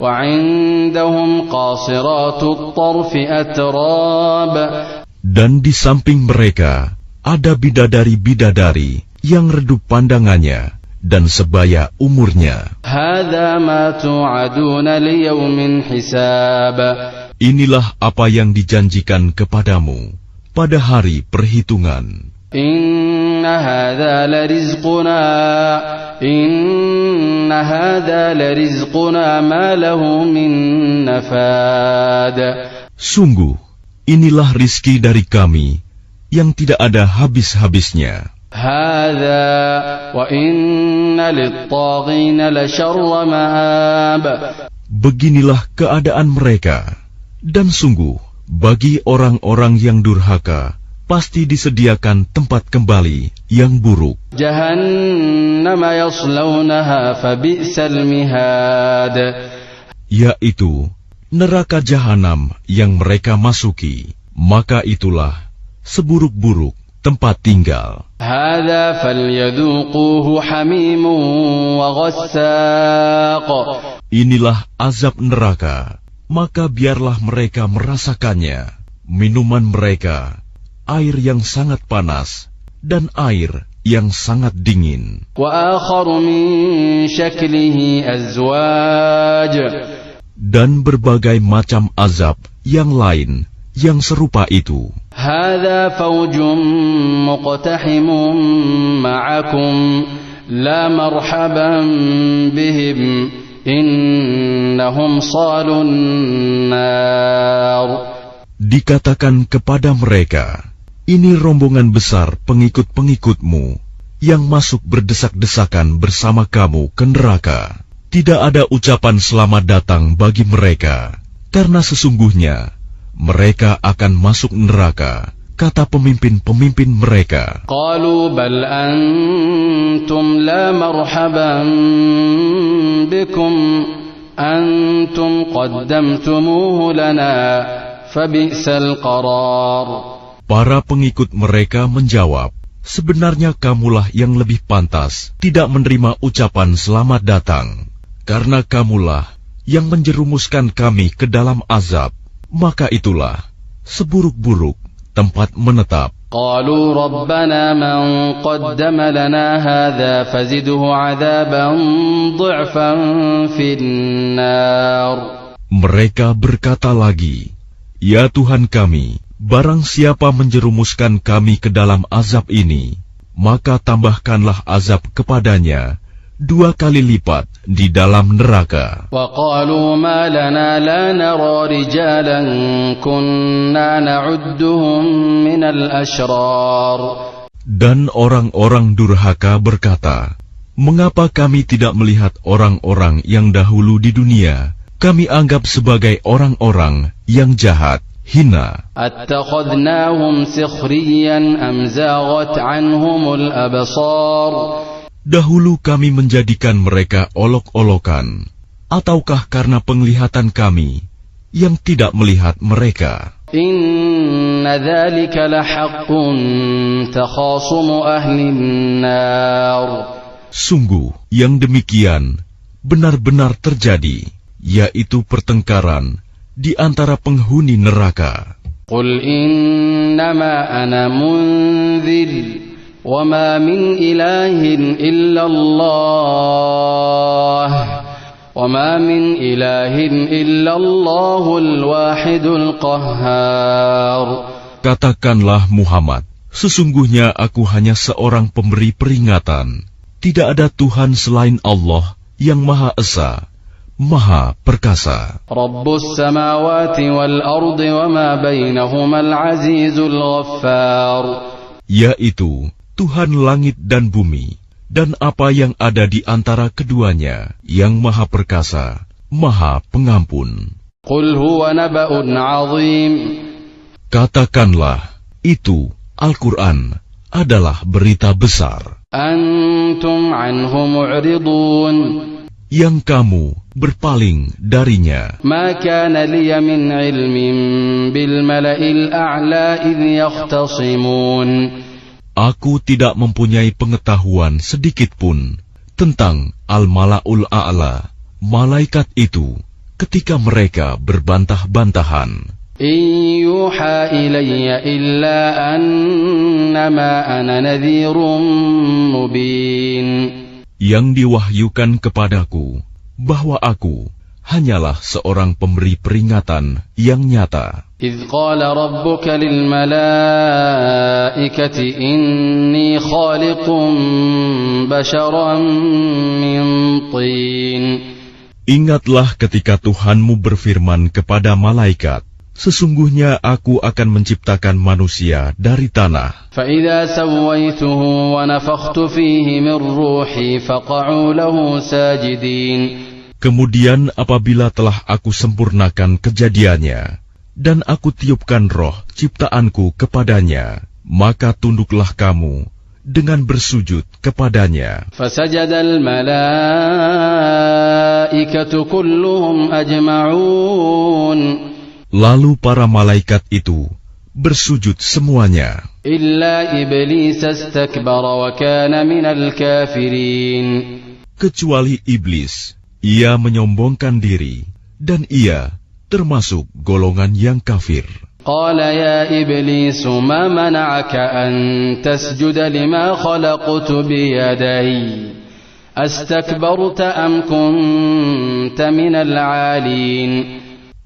وعندهم قاصرات الطرف أتراب. Dan di samping mereka ada bidadari-bidadari yang redup pandangannya dan sebaya umurnya. هذا ما توعدون ليوم حساب. Inilah apa yang dijanjikan kepadamu pada hari perhitungan. إن هذا لرزقنا ما له من نفاد. Sungguh, inilah rizki dari kami yang tidak ada habis-habisnya. هذا وإن للطاغين لشر مآب. Beginilah keadaan mereka, dan sungguh bagi orang-orang yang durhaka pasti disediakan tempat kembali yang buruk. جهنم يصلونها فبئس المهاد. Yaitu neraka jahanam yang mereka masuki, maka itulah seburuk-buruk tempat tinggal. هذا فليذوقوه حميم وغساق. Inilah azab neraka, maka biarlah mereka merasakannya. Minuman mereka air yang sangat panas dan air yang sangat dingin. وآخر من شكله أزواج. Dan berbagai macam azab yang lain yang serupa itu. هذا فوج مقتحم معكم لا مرحبا بهم إنهم صالوا النار. Dikatakan kepada mereka, ini rombongan besar pengikut-pengikutmu yang masuk berdesak-desakan bersama kamu ke neraka. Tidak ada ucapan selamat datang bagi mereka, karena sesungguhnya mereka akan masuk neraka, kata pemimpin-pemimpin mereka. قالوا بل أنتم لا مرحبا بكم أنتم قدمتموه لنا فبئس القرار. Para pengikut mereka menjawab, sebenarnya kamulah yang lebih pantas tidak menerima ucapan selamat datang, karena kamulah yang menjerumuskan kami ke dalam azab, maka itulah seburuk-buruk tempat menetap. قالوا ربنا من قدم لنا هذا فزده عذابا ضعفا في النار. Mereka berkata lagi, ya Tuhan kami, barang siapa menjerumuskan kami ke dalam azab ini, maka tambahkanlah azab kepadanya 2 kali lipat di dalam neraka. وقالوا ما لنا لا نرى رجالا كنا نعدهم من الأشرار. Dan orang-orang durhaka berkata, mengapa kami tidak melihat orang-orang yang dahulu di dunia kami anggap sebagai orang-orang yang jahat, hina? أتخذناهم سخريا أم زاغت عنهم الأبصار. Dahulu kami menjadikan mereka olok-olokan, ataukah karena penglihatan kami yang tidak melihat mereka? إن ذلك لحق تخاصم أهل النار. Sungguh, yang demikian benar-benar terjadi, yaitu pertengkaran di antara penghuni neraka. قل إنما أنا منذر وما من إله إلا الله وما من إله إلا الله الواحد القهار. Katakanlah Muhammad, sesungguhnya aku hanya seorang pemberi peringatan. Tidak ada Tuhan selain Allah yang Maha Esa, Maha Perkasa. Rabbus samawati wal ardi wa ma bainahuma al-azizul ghaffar. Yaitu Tuhan langit dan bumi, dan apa yang ada di antara keduanya, yang Maha Perkasa, Maha Pengampun. Qul huwa naba'un 'azim. Katakanlah, itu Al-Quran adalah berita besar. Antum anhu mu'ridun. Yang kamu berpaling darinya. Ma kana liya min ilmin bil mala'il a'la idh yakhtasimun. Aku tidak mempunyai pengetahuan sedikitpun tentang Al-Mala'ul A'la, malaikat itu, ketika mereka berbantah-bantahan. إن يوحى إلي إلا أنما أنا نذير مبين. Yang diwahyukan kepadaku bahwa aku hanyalah seorang pemberi peringatan yang nyata. إذ قال ربك للملائكة إني خالق بشرا من طين. Ingatlah ketika Tuhanmu berfirman kepada malaikat, sesungguhnya aku akan menciptakan manusia dari tanah. فإذا سويته ونفخت فيه من روحي فقعوا له ساجدين. Kemudian apabila telah aku sempurnakan kejadiannya, dan aku tiupkan roh ciptaanku kepadanya, maka tunduklah kamu dengan bersujud kepadanya. فسجد الملائكة كلهم أجمعون. Lalu para malaikat itu bersujud semuanya, إلا إبليس استكبر وكان من الكافرين. kecuali iblis. Ia menyombongkan diri, dan ia termasuk golongan yang kafir. قال يا إبليس ما منعك أن تسجد لما خلقت بيدي أستكبرت أم كنت من العالين.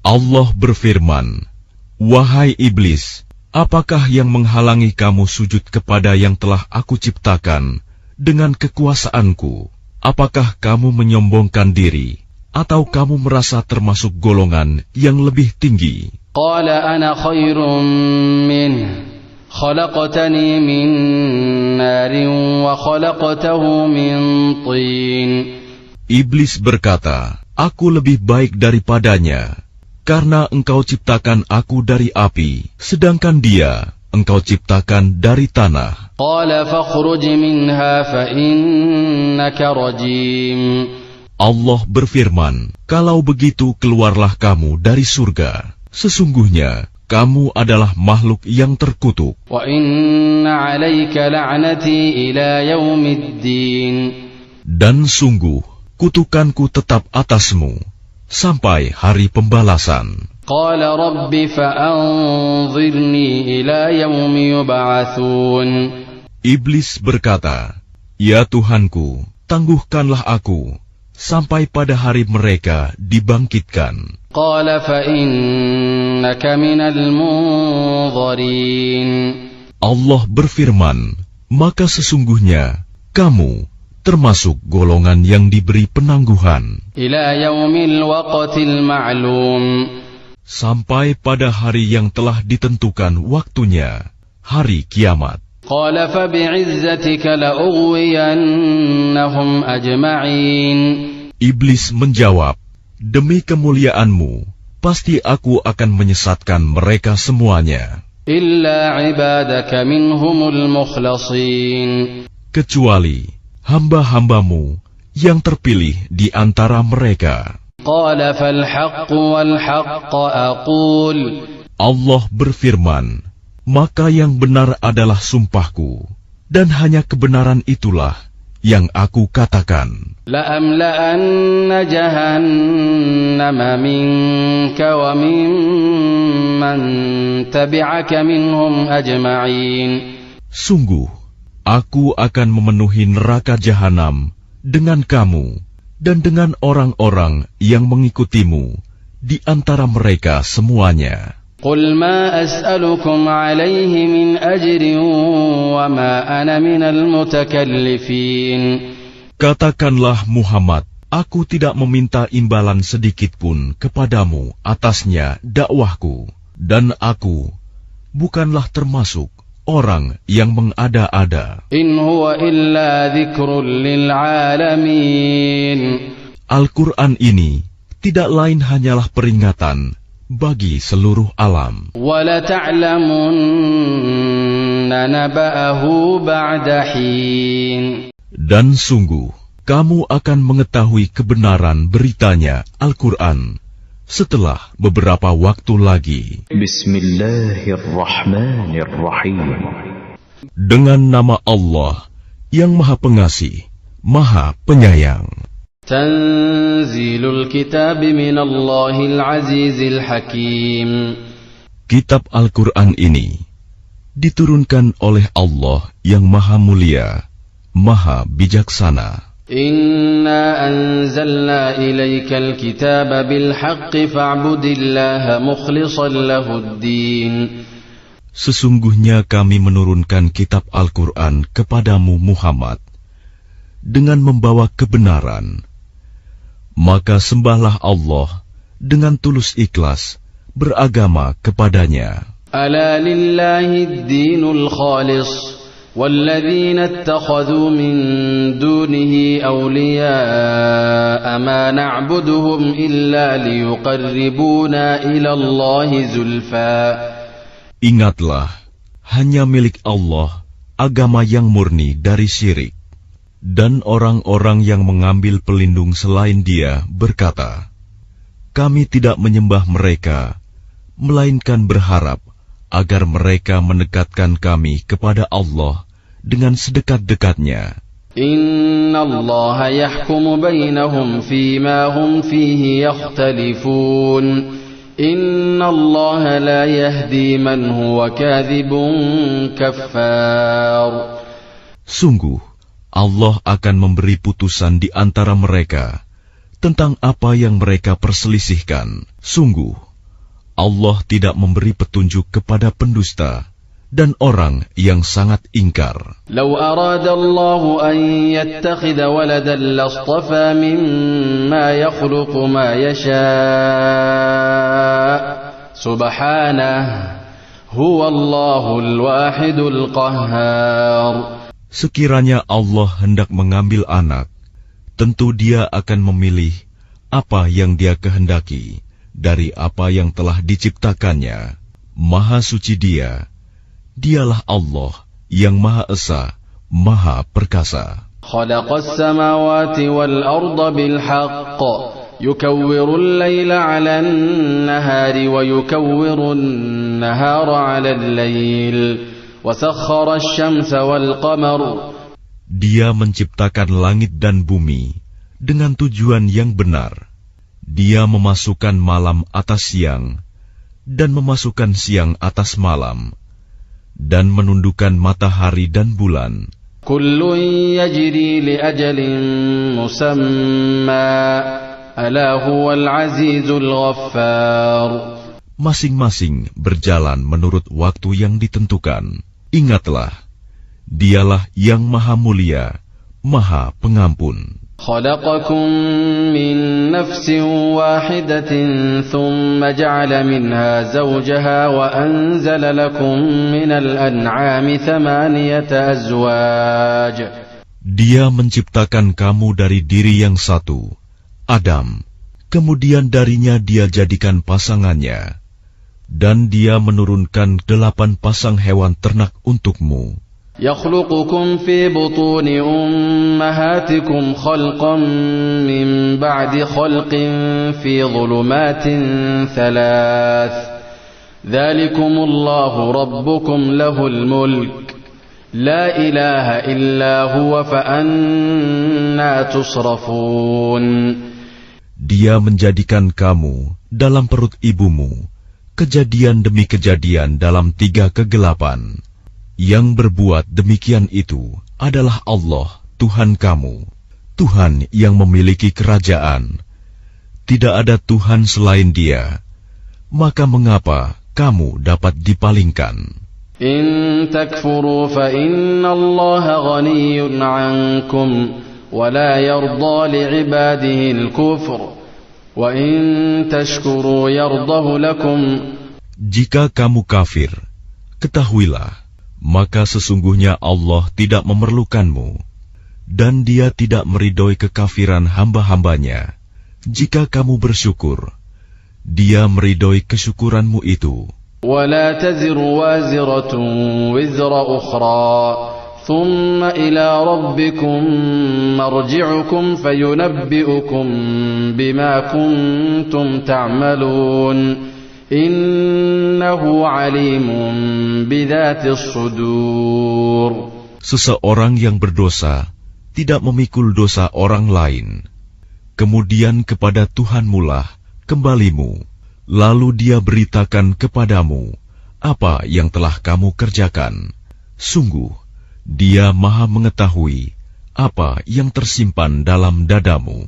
Allah berfirman, "Wahai iblis, apakah yang menghalangi kamu sujud kepada yang telah aku ciptakan dengan kekuasaanku? Apakah kamu menyombongkan diri, atau kamu merasa termasuk golongan yang lebih tinggi?" قال أنا خير منه خلقتني من نار وخلقته من طين. Iblis berkata, "Aku lebih baik daripadanya, karena engkau ciptakan aku dari api, sedangkan dia engkau ciptakan dari tanah." قال فاخرج منها فإنك رجيم. Allah berfirman, "Kalau begitu keluarlah kamu dari surga. Sesungguhnya kamu adalah makhluk yang terkutuk. وإن عليك لعنتي إلى يوم الدين. Dan sungguh kutukanku tetap atasmu sampai hari pembalasan." قال رب فأنظرني إلى يوم يبعثون. Iblis berkata, "Ya Tuhanku, tangguhkanlah aku sampai pada hari mereka dibangkitkan." قال فإنك من المنظرين. Allah berfirman, "Maka sesungguhnya kamu termasuk golongan yang diberi penangguhan إلى يوم الوقت المعلوم. sampai pada hari yang telah ditentukan waktunya, hari kiamat." قال فبعزتك لأغوينهم أجمعين. Iblis menjawab, "Demi kemuliaanmu, pasti aku akan menyesatkan mereka semuanya, إلا عبادك منهم المخلصين. kecuali hamba-hambamu yang terpilih di antara mereka." قال فالحق والحق أقول. Allah berfirman, "Maka yang benar adalah sumpahku, dan hanya kebenaran itulah yang aku katakan. لأملأن جهنم منك وممن تبعك منهم أجمعين. Sungguh, aku akan memenuhi neraka jahanam dengan kamu dan dengan orang-orang yang mengikutimu di antara mereka semuanya. قل ما أسألكم عليه من أجر وما أنا من المتكلفين. Katakanlah Muhammad, aku tidak meminta imbalan sedikitpun kepadamu atasnya dakwahku, dan aku bukanlah termasuk orang yang mengada-ada. إن هو إلا ذكر للعالمين. Al-Quran ini tidak lain hanyalah peringatan bagi seluruh alam. وَلَتَعْلَمُنَّ نَبَأَهُ بَعْدَ حِينٍ. Dan sungguh, kamu akan mengetahui kebenaran beritanya Al-Quran setelah beberapa waktu lagi. Bismillahirrahmanirrahim. Dengan nama Allah yang Maha Pengasih, Maha Penyayang. Tanzilul kitab minallahil azizil hakim. Kitab Al-Quran ini diturunkan oleh Allah yang Maha Mulia, Maha Bijaksana. Inna anzalna ilaikal kitaba bil haqqi fa'budillaha mukhlishan lahuddin. Sesungguhnya kami menurunkan kitab Al-Quran kepadamu Muhammad dengan membawa kebenaran. Maka sembahlah Allah dengan tulus ikhlas beragama kepadanya. Ala lillahi ad-dinul khalis walladzina ittakhadhu min dunihi awliya'a ma na'buduhum illa liyuqarribuna ila Allahi zulfa. Ingatlah, hanya milik Allah agama yang murni dari syirik. Dan orang-orang yang mengambil pelindung selain Dia berkata, kami tidak menyembah mereka, melainkan berharap agar mereka mendekatkan kami kepada Allah dengan sedekat-dekatnya. Inna Allah yahkumu bainahum fima hum fihi yakhtalifun. Inna Allah la yahdi man huwa kadhibun kaffar. Sungguh, Allah akan memberi putusan di antara mereka tentang apa yang mereka perselisihkan. Sungguh, Allah tidak memberi petunjuk kepada pendusta dan orang yang sangat ingkar. Lau arada Allah an yattakhidha waladan lastafa mimma yakhluqu ma yasha' subhanahu huwa Allahul wahidul qahhar. Sekiranya Allah hendak mengambil anak, tentu Dia akan memilih apa yang Dia kehendaki dari apa yang telah diciptakannya. Maha suci Dia, Dialah Allah yang Maha Esa, Maha Perkasa. Khalaqas samawati wal arda bil haqq, yukawwirul layla 'alan nahari wa yukawwirun nahara 'alal layl, wa sakhkhara asy-syamsa wal qamar. Dia menciptakan langit dan bumi dengan tujuan yang benar. Dia memasukkan malam atas siang dan memasukkan siang atas malam dan menundukkan matahari dan bulan. Kullun yajri li ajalin musamma ala huwal azizul ghaffar. Masing-masing berjalan menurut waktu yang ditentukan. Ingatlah, Dialah yang Maha Mulia, Maha Pengampun. خلقكم من نفس واحدة ثم جعل منها زوجها وأنزل لكم من الأنعام 8 أزواج. Dia menciptakan kamu dari diri yang satu, Adam. Kemudian darinya Dia jadikan pasangannya, dan Dia menurunkan 8 pasang hewan ternak untukmu. يخلقكم في بطون أمهاتكم خلقا من بعد خلق في ظلمات 3 ذلكم الله ربكم له الملك لا إله إلا هو فأنى تصرفون. Dia menjadikan kamu dalam perut ibumu, kejadian demi kejadian dalam 3 kegelapan. Yang berbuat demikian itu adalah Allah, Tuhan kamu, Tuhan yang memiliki kerajaan. Tidak ada Tuhan selain Dia. Maka mengapa kamu dapat dipalingkan? In takfuru fa inna Allah ghaniyun 'ankum wa la yarda li'ibadihi al-kufr wa in tashkuru yardahu lakum. Jika kamu kafir, ketahuilah, maka sesungguhnya Allah tidak memerlukanmu, dan Dia tidak meridhoi kekafiran hamba-hambanya. Jika kamu bersyukur, Dia meridhoi kesyukuranmu itu. وَلَا تَزِرُ وَازِرَةٌ وِزْرَ أُخْرَى ثُمَّ إِلَى رَبِّكُمْ مَرْجِعُكُمْ فَيُنَبِّئُكُمْ بِمَا كُنْتُمْ تَعْمَلُونَ Innahu alimun bidzatis sudur. Seseorang yang berdosa tidak memikul dosa orang lain. Kemudian kepada Tuhanmulah kembalimu, lalu Dia beritakan kepadamu apa yang telah kamu kerjakan. Sungguh, Dia Maha mengetahui apa yang tersimpan dalam dadamu.